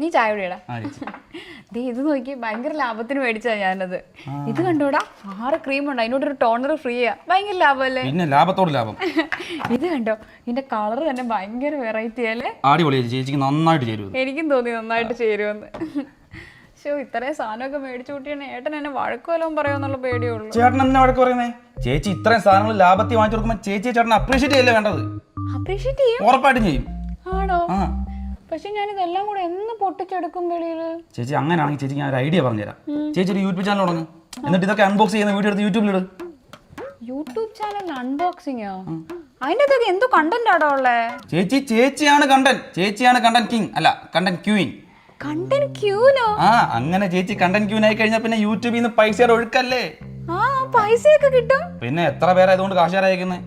നീ ചായ കുടിയടാ. ആ ചേച്ചി. ദേ ഇത് നോക്കി, ഭയങ്കര ലാഭത്തിന് മേടിച്ചാ ഞാനത്. ഇത് കണ്ടോടാ, 6 ക്രീം ഉണ്ട്, അതിനോടൊരു ടോണർ ഫ്രീയാ. ഭയങ്കര ലാഭമല്ലേ? പിന്നെ ലാഭത്തോട് ലാഭം. ഇത് കണ്ടോ, ഇതിന്റെ കളർ തന്നെ ഭയങ്കര വെറൈറ്റി അല്ലേ? അടിപൊളി ചേച്ചിക്ക് നന്നായിട്ട് ചേരും. എനിക്കും തോന്നി നന്നായിട്ട് ചേരുമെന്ന്. ഇത്രയും സാധനമൊക്കെ മേടിച്ചു കൂട്ടിയാണ് ഏട്ടൻ എന്നെ വഴക്കുമല്ലോ പറയുമെന്നുള്ള പേടിയുള്ളൂ. ചേട്ടൻ എന്നെ വഴക്ക് പറയുന്നേ? ചേച്ചി ഇത്രയും സാധനങ്ങൾ ലാഭത്തിൽ വാങ്ങിച്ചു കൊടുക്കുമ്പോൾ ചേച്ചിയെ ചേട്ടൻ അപ്രീഷിയേറ്റ് ചെയ്യല്ലേ വേണ്ടത്? അപ്രീഷിയേറ്റ് ചെയ്യും? ഉറപ്പായിട്ടും ചെയ്യും. ആണോ? ആ. പക്ഷെ ഞാൻ ഇതെല്ലാം കൂടെ എന്ന് പൊട്ടിച്ചെടുക്കും വെളിയില്. ചേച്ചി അങ്ങനെയാണെങ്കിൽ ചേച്ചി ഞാൻ ഒരു ഐഡിയ പറഞ്ഞുതരാം. ചേച്ചി ഒരു യൂട്യൂബ് ചാനൽ തുടങ്ങും, എന്നിട്ട് ഇതൊക്കെ അൺബോക്സ് ചെയ്യുന്ന വീഡിയോ എടുത്ത് യൂട്യൂബിലിട്. YouTube channel അൺബോക്സിങ്ങോ? അതിന്റെ അകത്ത് എന്തോ കണ്ടന്റ് ആടോ ഉള്ളേ? ചേച്ചിയാണ് കണ്ടന്റ്. ചേച്ചിയാണ് കണ്ടന്റ് കിങ്, അല്ല കണ്ടന്റ് ക്യൂയിൻ. കണ്ടന്റ് ക്യൂനോ? ആ, അങ്ങനെ ചേച്ചി കണ്ടന്റ് ക്യൂൻ ആയി കഴിഞ്ഞാൽ പിന്നെ യൂട്യൂബിൽ നിന്ന് പൈസയുടെ ഒഴുക്കല്ലേ. ആ, പൈസയൊക്കെ കിട്ടും. പിന്നെ എത്ര പേരായതുകൊണ്ട് കാശുകാരയക്കുന്നത്?